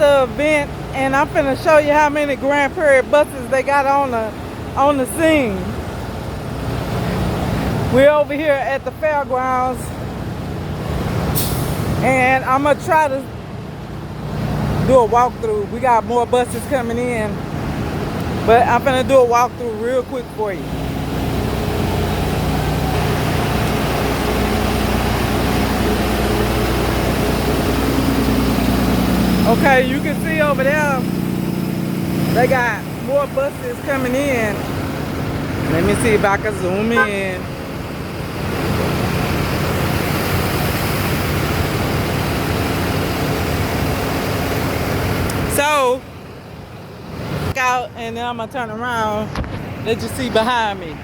the event, and I'm finna show you how many Grand Prairie buses they got on the scene. We're over here at the fairgrounds, and I'm gonna try to do a walkthrough. We got more buses coming in, but I'm gonna do a walkthrough real quick for you. Okay, you can see over there, they got more buses coming in. Let me see if I can zoom in. So, out, and then I'm gonna turn around, let you see behind me.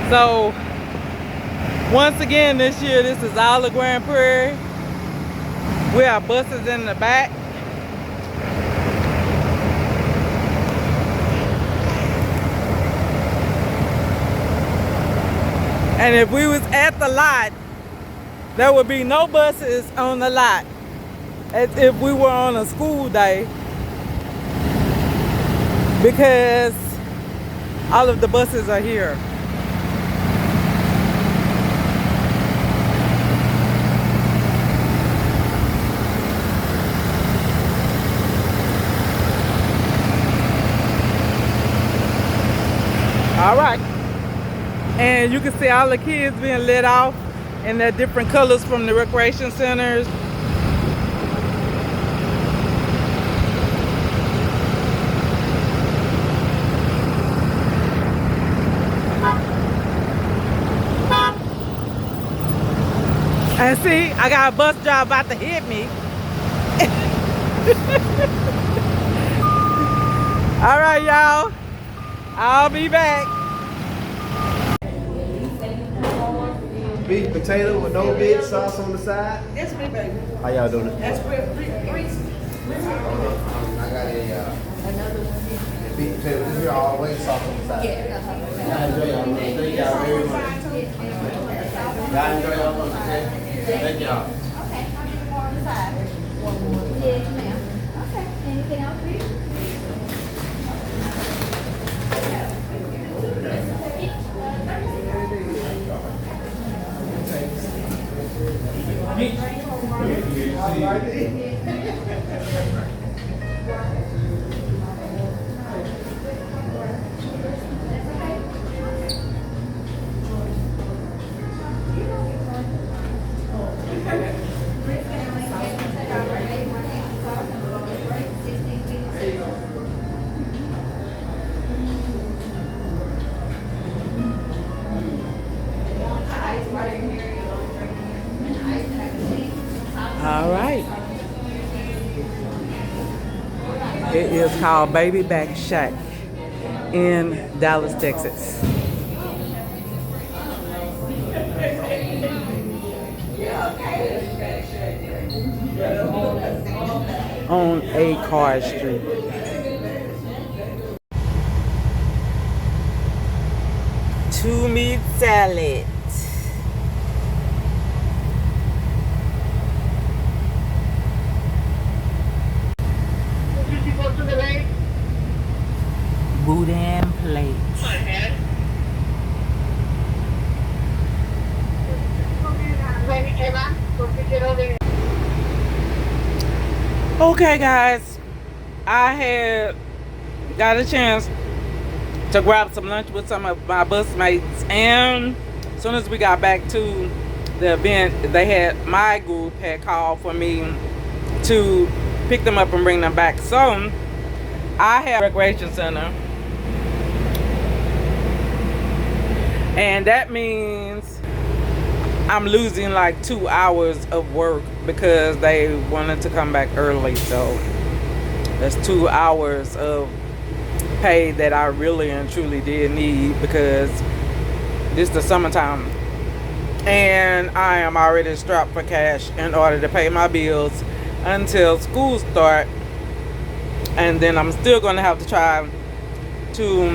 So, once again this year, this is all the Grand Prairie. We have buses in the back. And if we was at the lot, there would be no buses on the lot as if we were on a school day, because all of the buses are here. All right. And you can see all the kids being let off in their different colors from the recreation centers. And see, I got a bus driver about to hit me. All right, y'all. I'll be back. Beef potato with no big sauce on the side. That's me, baby. How y'all doing it? That's real. I got a beef potato with here all the way sauce on the side. Y'all enjoy y'all. Thank y'all very much. Y'all enjoy y'all lunch, okay? Thank y'all. Okay, I'll get more on the side. Yes, ma'am. Okay, anything else for you? All right. It is called Baby Back Shack in Dallas, Texas. On Acar Street. Two meat salad. Boudin plate. Okay, guys, I had got a chance to grab some lunch with some of my bus mates, and as soon as we got back to the event, they had my group had called for me to pick them up and bring them back. So I have a recreation center, and that means I'm losing like 2 hours of work because they wanted to come back early. So that's 2 hours of pay that I really and truly did need, because this is the summertime and I am already strapped for cash in order to pay my bills until school start. And then I'm still going to have to try to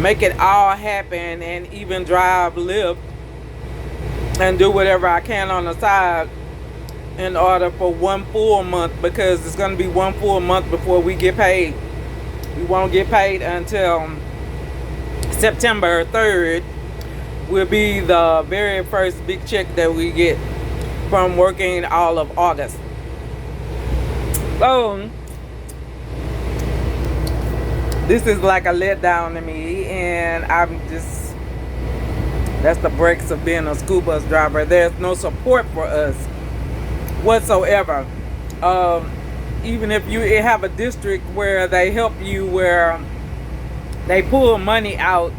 make it all happen and even drive Lyft and do whatever I can on the side in order for 1 full month, because it's going to be 1 full month before we get paid. We won't get paid until September 3rd. Will be the very first big check that we get from working all of August. So this is like a letdown to me, and that's the breaks of being a school bus driver. There's no support for us whatsoever. Even if you have a district where they help you, where they pull money out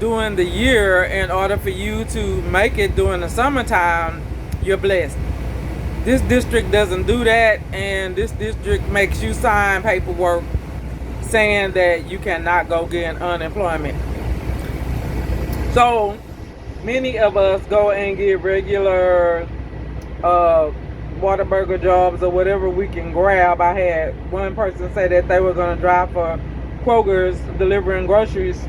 during the year in order for you to make it during the summertime, you're blessed. This district doesn't do that, and this district makes you sign paperwork saying that you cannot go get unemployment. So many of us go and get regular Whataburger jobs or whatever we can grab. I had one person say that they were going to drive for Kroger's delivering groceries.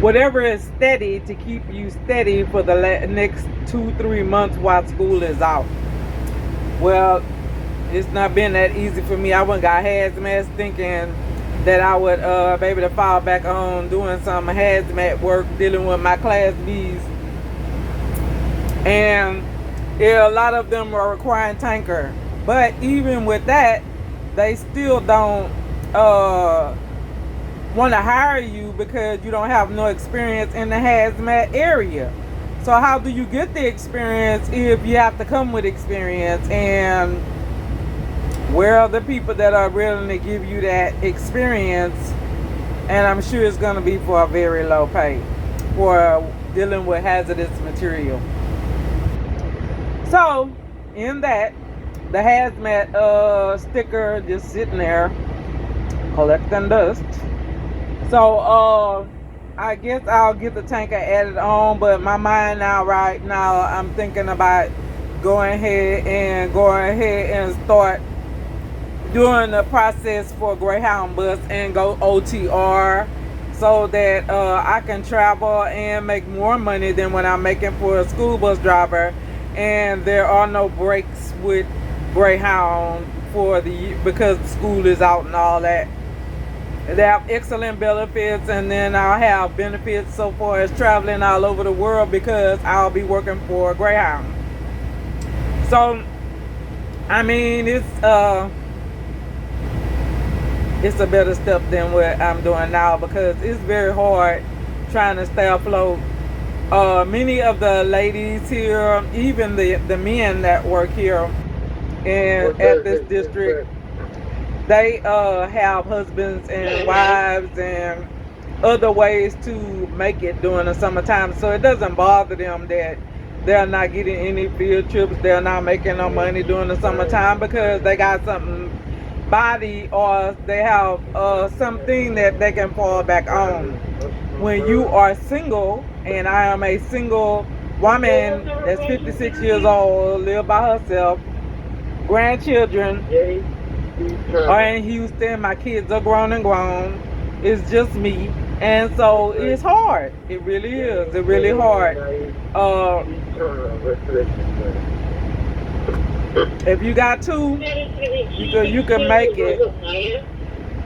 Whatever is steady to keep you steady for the next 2-3 months while school is out. Well, it's not been that easy for me. I went got hazmat thinking that I would be able to fall back on doing some hazmat work dealing with my Class B's. And a lot of them are requiring tanker. But even with that, they still don't want to hire you because you don't have no experience in the hazmat area. So how do you get the experience if you have to come with experience? And where are the people that are willing to give you that experience? And I'm sure it's going to be for a very low pay for dealing with hazardous material. So in that, the hazmat sticker just sitting there collecting dust. So I guess I'll get the tanker added on, but my mind right now I'm thinking about going ahead and start doing the process for Greyhound bus and go OTR, so that I can travel and make more money than what I'm making for a school bus driver. And there are no breaks with Greyhound because school is out and all that. They have excellent benefits, and then I'll have benefits so far as traveling all over the world because I'll be working for Greyhound. So, I mean, it's a better step than what I'm doing now, because it's very hard trying to stay afloat. Many of the ladies here, even the men that work here at this district, they have husbands and wives and other ways to make it during the summertime. So it doesn't bother them that they're not getting any field trips, they're not making no money during the summertime, because they got something body, or they have something that they can fall back on. When you are single, and I am a single woman that's 56 years old, live by herself, grandchildren are in Houston, my kids are grown, it's just me, and so it's hard. It really is. It's really hard. If you got two, you can make it.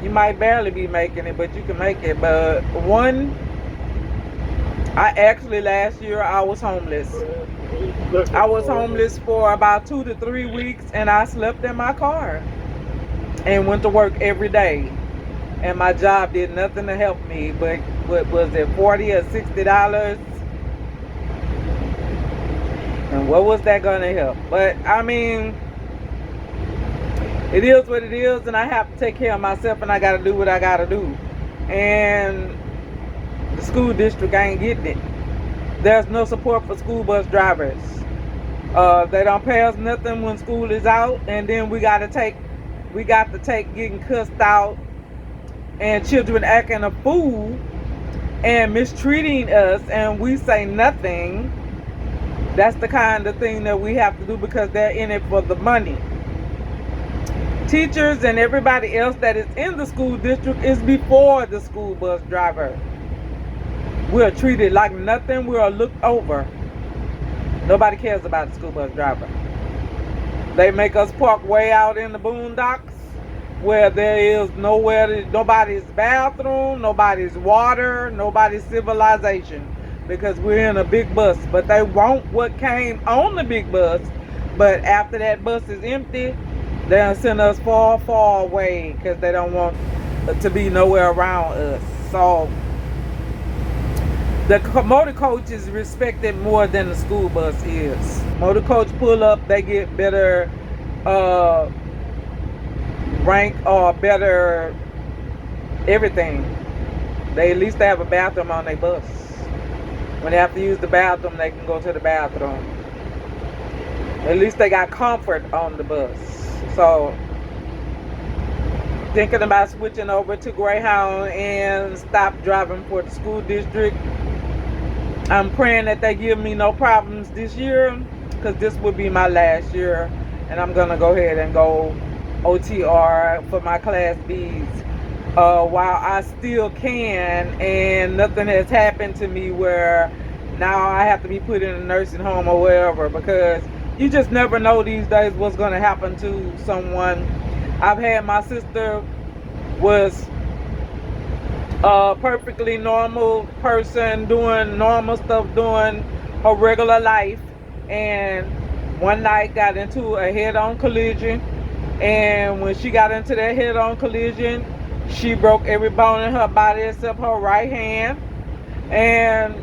You might barely be making it, but you can make it. But one, last year I was homeless. I was homeless for about 2 to 3 weeks, and I slept in my car and went to work every day. And my job did nothing to help me, but what was it, $40 or $60? And what was that gonna help? But I mean, it is what it is, and I have to take care of myself, and I gotta do what I gotta do. And the school district ain't getting it. There's no support for school bus drivers. They don't pay us nothing when school is out, and then we got to take getting cussed out, and children acting a fool and mistreating us, and we say nothing. That's the kind of thing that we have to do, because they're in it for the money. Teachers and everybody else that is in the school district is before the school bus driver. We're treated like nothing. We are looked over. Nobody cares about the school bus driver. They make us park way out in the boondocks where there is nobody's bathroom, nobody's water, nobody's civilization, because we're in a big bus. But they want what came on the big bus. But after that bus is empty, they'll send us far, far away because they don't want to be nowhere around us. So the motor coach is respected more than the school bus is. Motor coach pull up, they get better rank or better everything. They at least have a bathroom on their bus. When they have to use the bathroom, they can go to the bathroom. At least they got comfort on the bus. So thinking about switching over to Greyhound and stop driving for the school district. I'm praying that they give me no problems this year, because this will be my last year, and I'm gonna go ahead and go OTR for my Class B's while I still can, and nothing has happened to me where now I have to be put in a nursing home or wherever, because you just never know these days what's going to happen to someone. I've had my sister was a perfectly normal person doing normal stuff, doing her regular life, and one night got into a head-on collision, and when she got into that head-on collision, she broke every bone in her body except her right hand, and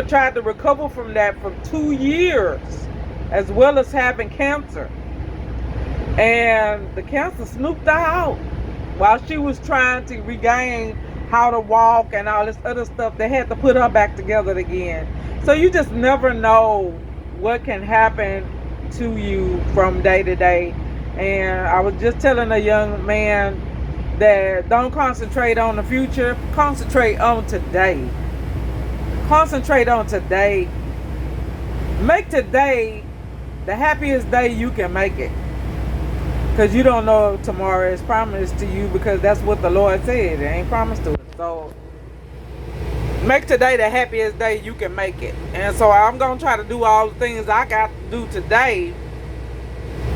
tried to recover from that for 2 years, as well as having cancer. And the cancer snooped her out while she was trying to regain how to walk and all this other stuff. They had to put her back together again. So you just never know what can happen to you from day to day. And I was just telling a young man that don't concentrate on the future, concentrate on today. Concentrate on today. Make today the happiest day you can make it. Because you don't know if tomorrow is promised to you, because that's what the Lord said. It ain't promised to us. So make today the happiest day you can make it. And so I'm going to try to do all the things I got to do today,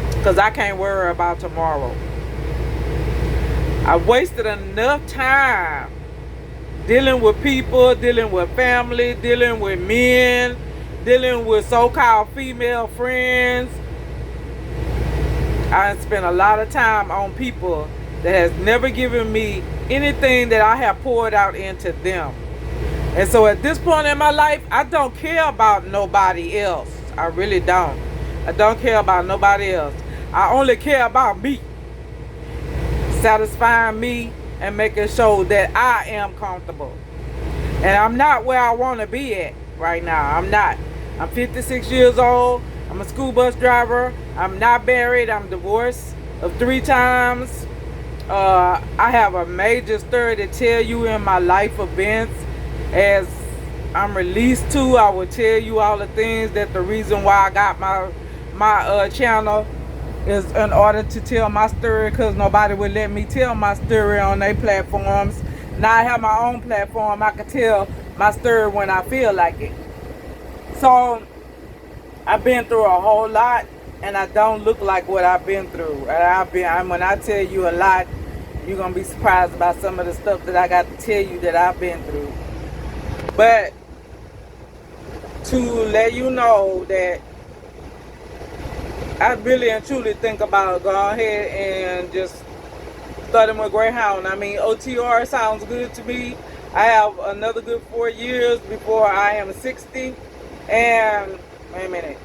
because I can't worry about tomorrow. I wasted enough time dealing with people, dealing with family, dealing with men, dealing with so-called female friends. I spent a lot of time on people that has never given me anything that I have poured out into them. And so at this point in my life, I don't care about nobody else. I really don't. I don't care about nobody else. I only care about me. Satisfying me and making sure that I am comfortable. And I'm not where I want to be at right now. I'm not. I'm 56 years old. I'm a school bus driver. I'm not married. I'm divorced of 3 times. I have a major story to tell you in my life events. As I'm released to, I will tell you all the things that the reason why I got my channel is in order to tell my story, because nobody would let me tell my story on their platforms. Now I have my own platform. I can tell my story when I feel like it. So I've been through a whole lot, and I don't look like what I've been through. And when I tell you a lot, you're gonna be surprised about some of the stuff that I got to tell you that I've been through. But to let you know that I really and truly think about going ahead and just starting with Greyhound. I mean, OTR sounds good to me. I have another good 4 years before I am 60. And, wait a minute.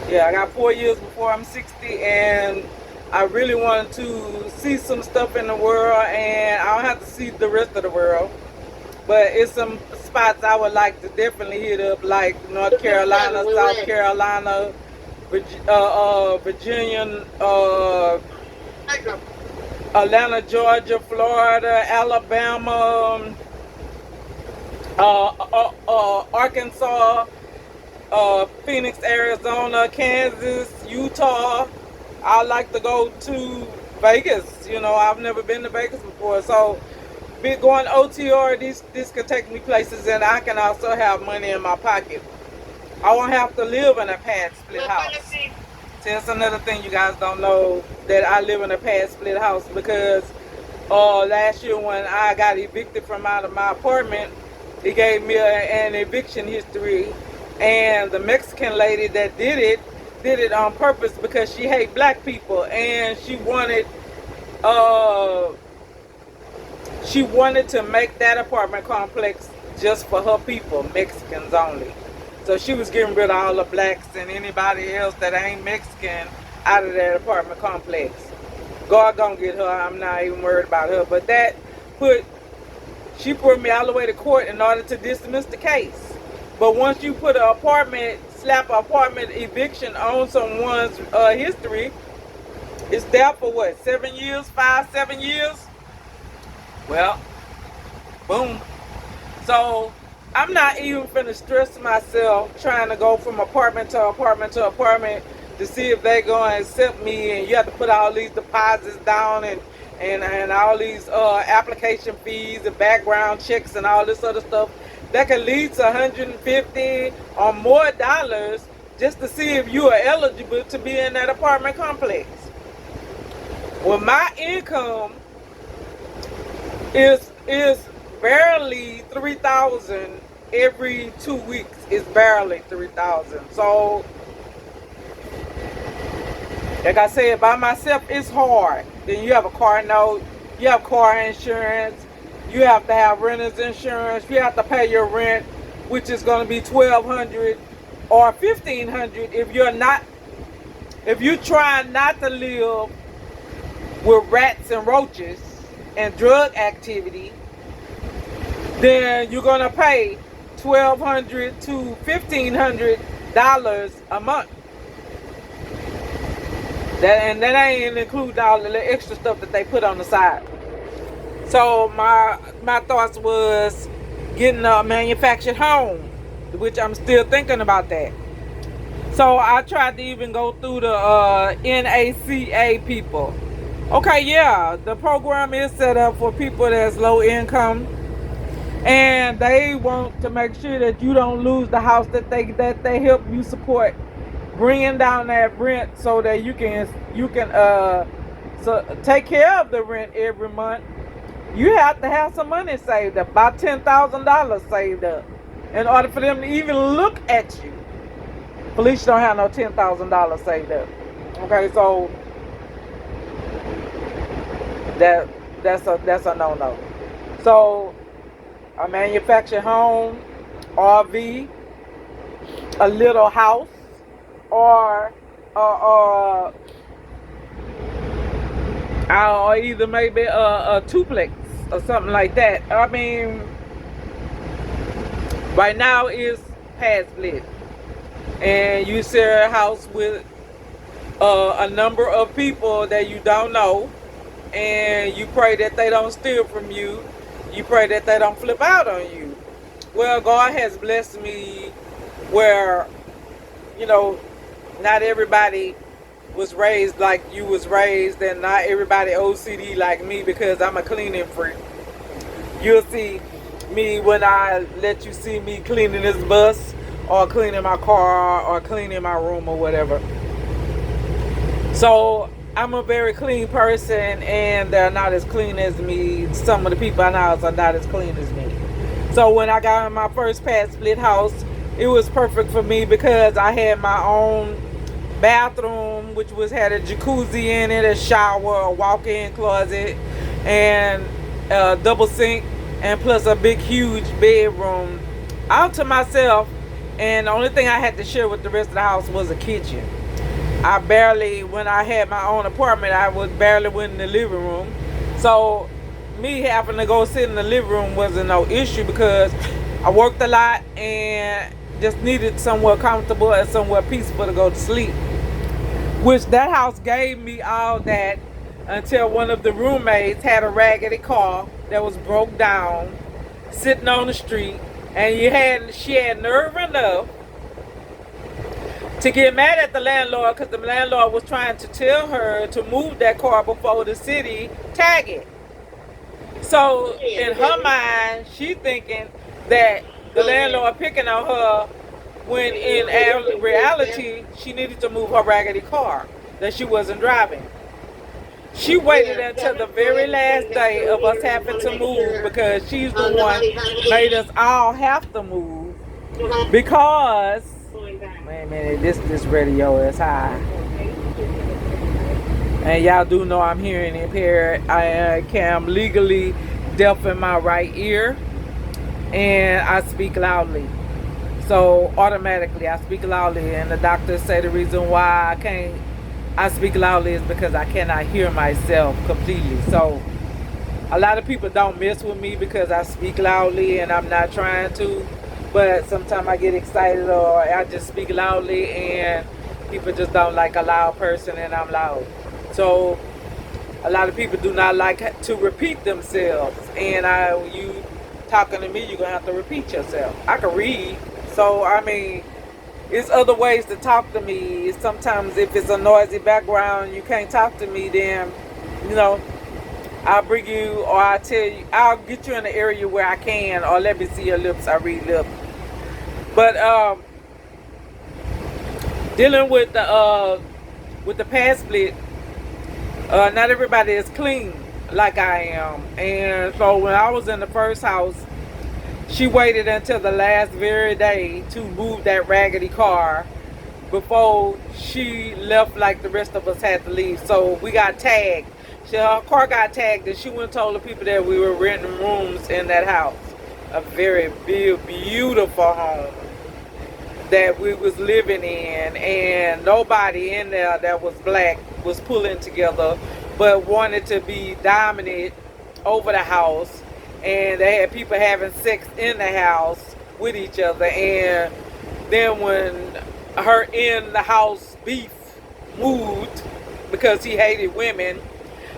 Yeah, I got 4 years before I'm 60, and I really wanted to see some stuff in the world, and I don't have to see the rest of the world. But it's some spots I would like to definitely hit up, like North Carolina, South Carolina, Virginia, Atlanta, Georgia, Florida, Alabama, Arkansas, Phoenix, Arizona, Kansas, Utah. I like to go to Vegas. You know, I've never been to Vegas before, so going OTR, this could take me places, and I can also have money in my pocket. I won't have to live in a pad split house. See, that's another thing you guys don't know, that I live in a pad split house because last year when I got evicted from out of my apartment, it gave me an eviction history, and the Mexican lady that did it on purpose because she hate black people, and uh, she wanted to make that apartment complex just for her people, Mexicans only. So she was getting rid of all the blacks and anybody else that ain't Mexican out of that apartment complex. God gonna get her. I'm not even worried about her. But she put me all the way to court in order to dismiss the case. But once you put slap an apartment eviction on someone's history, it's there for what, 7 years, 7 years? Well, boom. So I'm not even finna stress myself trying to go from apartment to apartment to apartment to see if they gonna accept me, and you have to put all these deposits down and all these application fees and background checks and all this other stuff that can lead to 150 or more dollars just to see if you are eligible to be in that apartment complex. Well, my income is barely 3,000 every 2 weeks. It's barely 3,000. So, like I said, by myself, it's hard. Then you have a car note, you have car insurance, you have to have renter's insurance, you have to pay your rent, which is going to be $1,200 or $1,500 if you're trying not to live with rats and roaches and drug activity. Then you're gonna pay $1,200 to $1,500 a month. That ain't including all the extra stuff that they put on the side. So my thoughts was getting a manufactured home, which I'm still thinking about that. So I tried to even go through the NACA people. Okay, yeah, the program is set up for people that's low income, and they want to make sure that you don't lose the house that they help you support, bringing down that rent so that you can so take care of the rent every month. You have to have some money saved up, about $10,000 saved up, in order for them to even look at you. Police don't have no $10,000 saved up. Okay, so that's a no-no. So a manufactured home, RV, a little house, or either maybe a duplex or something like that. I mean, right now it's pad split, and you share a house with a number of people that you don't know, and you pray that they don't steal from you. You pray that they don't flip out on you. Well, God has blessed me where, not everybody was raised like you was raised, and not everybody OCD like me, because I'm a cleaning freak. You'll see me when I let you see me cleaning this bus or cleaning my car or cleaning my room or whatever. So I'm a very clean person, and they're not as clean as me. Some of the people I know are not as clean as me. So when I got in my first pad split house, it was perfect for me because I had my own bathroom, which had a jacuzzi in it, a shower, a walk-in closet, and a double sink, and plus a big, huge bedroom all to myself. And the only thing I had to share with the rest of the house was a kitchen. When I had my own apartment, I was barely went in the living room. So me having to go sit in the living room wasn't no issue because I worked a lot and just needed somewhere comfortable and somewhere peaceful to go to sleep. Which that house gave me all that until one of the roommates had a raggedy car that was broke down, sitting on the street, and she had nerve enough to get mad at the landlord because the landlord was trying to tell her to move that car before the city tag it. So in her mind, she thinking that the landlord picking on her when in reality, she needed to move her raggedy car that she wasn't driving. She waited until the very last day of us having to move because she's the one made us all have to move because wait a minute, this radio is high. And y'all do know I'm hearing impaired. I am legally deaf in my right ear and I speak loudly. So automatically I speak loudly, and the doctors say the reason why I speak loudly is because I cannot hear myself completely. So a lot of people don't mess with me because I speak loudly and I'm not trying to, but sometimes I get excited or I just speak loudly and people just don't like a loud person and I'm loud. So a lot of people do not like to repeat themselves, and when you talking to me, you're gonna have to repeat yourself. I can read, so I mean, it's other ways to talk to me. Sometimes if it's a noisy background, you can't talk to me, then, you know, I'll bring you, or I'll tell you, I'll get you in an area where I can, or let me see your lips, I read lips. But dealing with the pad split, not everybody is clean like I am. And so when I was in the first house, she waited until the last very day to move that raggedy car before she left like the rest of us had to leave. So we got tagged. Her car got tagged, and she went and told the people that we were renting rooms in that house. A very big, beautiful home that we was living in, and nobody in there that was black was pulling together but wanted to be dominant over the house, and they had people having sex in the house with each other. And then when her in the house beef moved because he hated women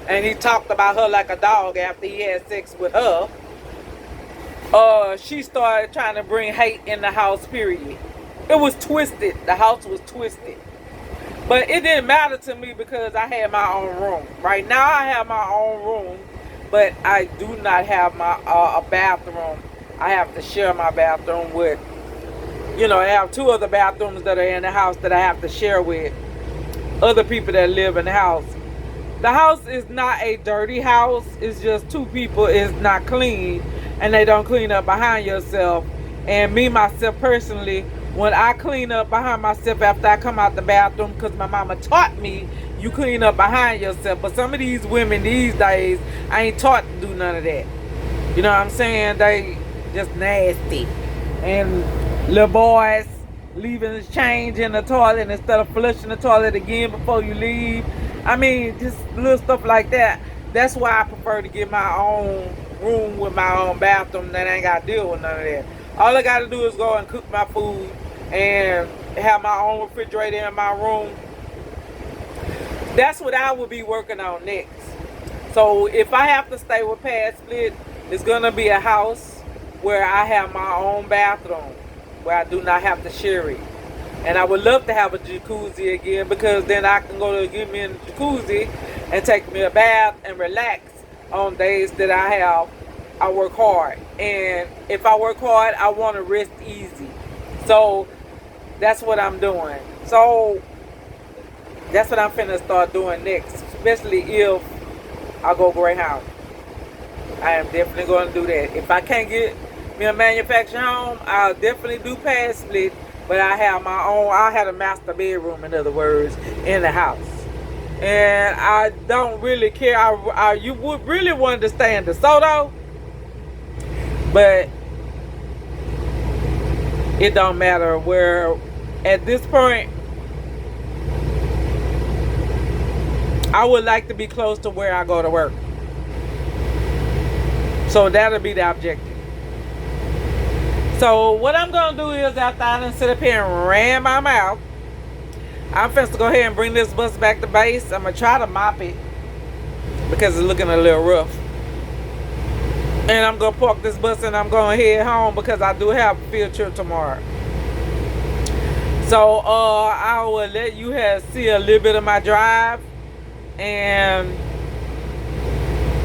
and he talked about her like a dog after he had sex with her, she started trying to bring hate in the house, period. It was twisted. The house was twisted. But it didn't matter to me because I had my own room. Right now I have my own room, but I do not have my a bathroom. I have to share my bathroom with, I have 2 other bathrooms that are in the house that I have to share with other people that live in the house. The house is not a dirty house. It's just 2 people. It's not clean, and they don't clean up behind yourself. And me, myself, personally, when I clean up behind myself after I come out the bathroom, because my mama taught me, you clean up behind yourself. But some of these women these days, I ain't taught to do none of that. You know what I'm saying? They just nasty. And little boys leaving his change in the toilet instead of flushing the toilet again before you leave. I mean, just little stuff like that. That's why I prefer to get my own room with my own bathroom that I ain't got to deal with none of that. All I got to do is go and cook my food and have my own refrigerator in my room. That's what I will be working on next. So if I have to stay with pad split, it's going to be a house where I have my own bathroom, where I do not have to share it. And I would love to have a jacuzzi again, because then I can go to get me in the jacuzzi and take me a bath and relax on days that I work hard. And if I work hard, I want to rest easy. So that's what I'm doing. So that's what I'm finna start doing next, especially if I go Greyhound. I am definitely going to do that. If I can't get me a manufactured home, I'll definitely do pad split. But I have my own, I had a master bedroom, in other words, in the house. And I don't really care. You would really want to stay in DeSoto, but it don't matter where. At this point, I would like to be close to where I go to work. So that'll be the objective. So what I'm going to do is, after I done sit up here and ran my mouth, I'm supposed to go ahead and bring this bus back to base. I'm going to try to mop it because it's looking a little rough. And I'm going to park this bus and I'm going to head home because I do have a field trip tomorrow. So I will let you see a little bit of my drive. And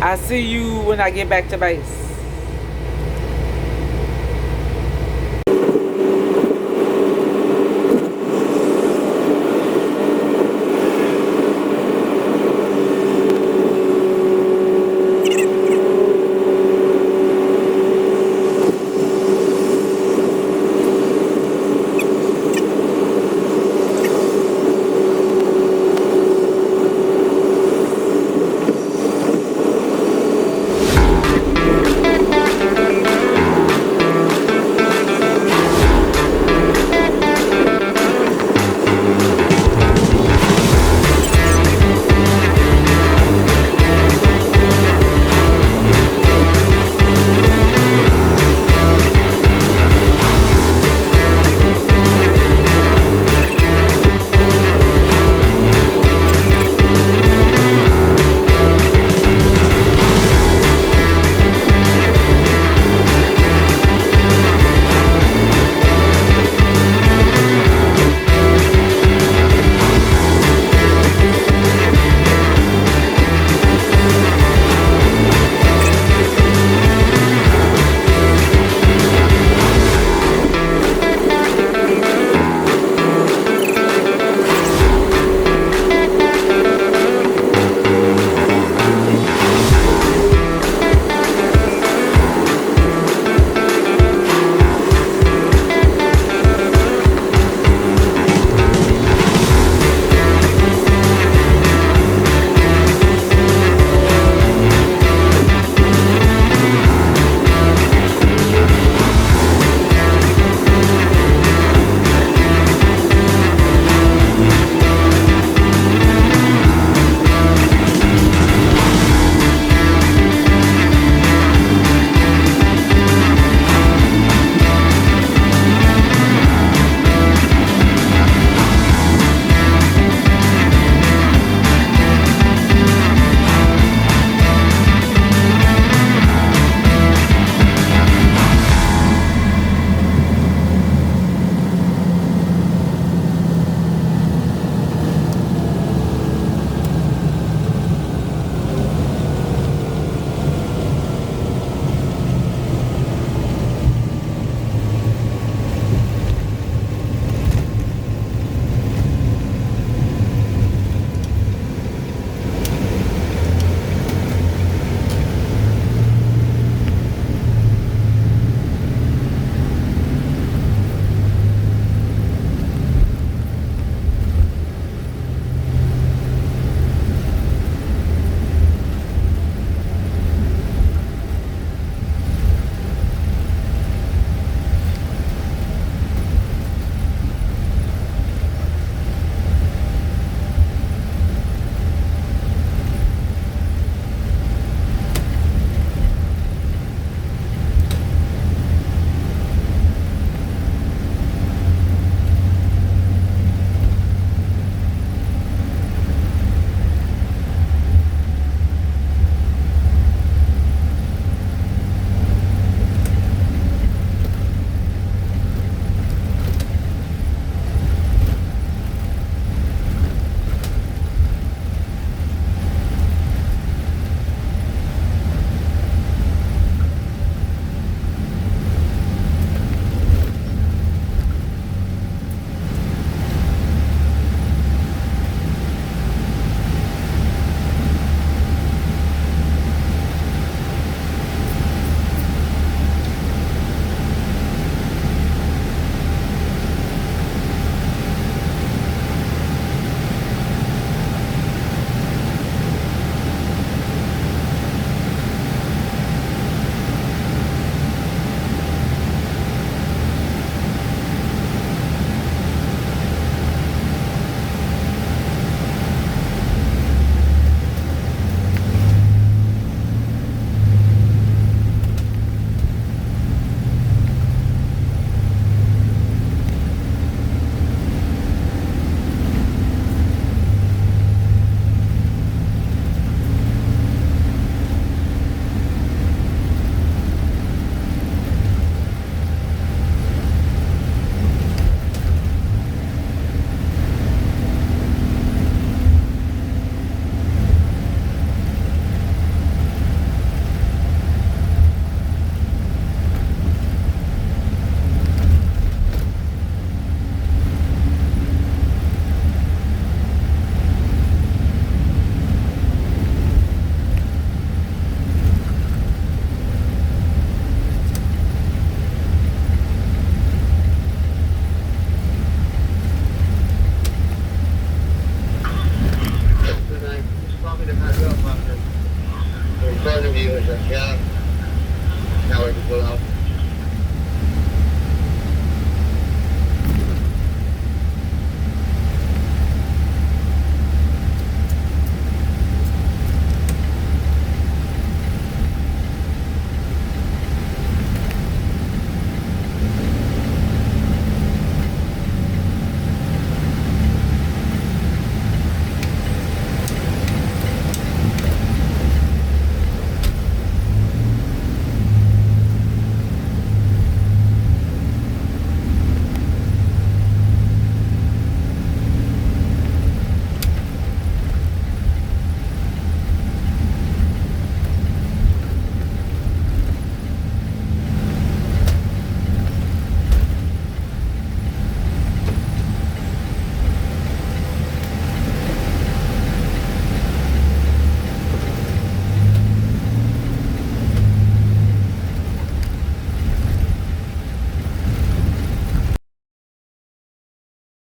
I see you when I get back to base.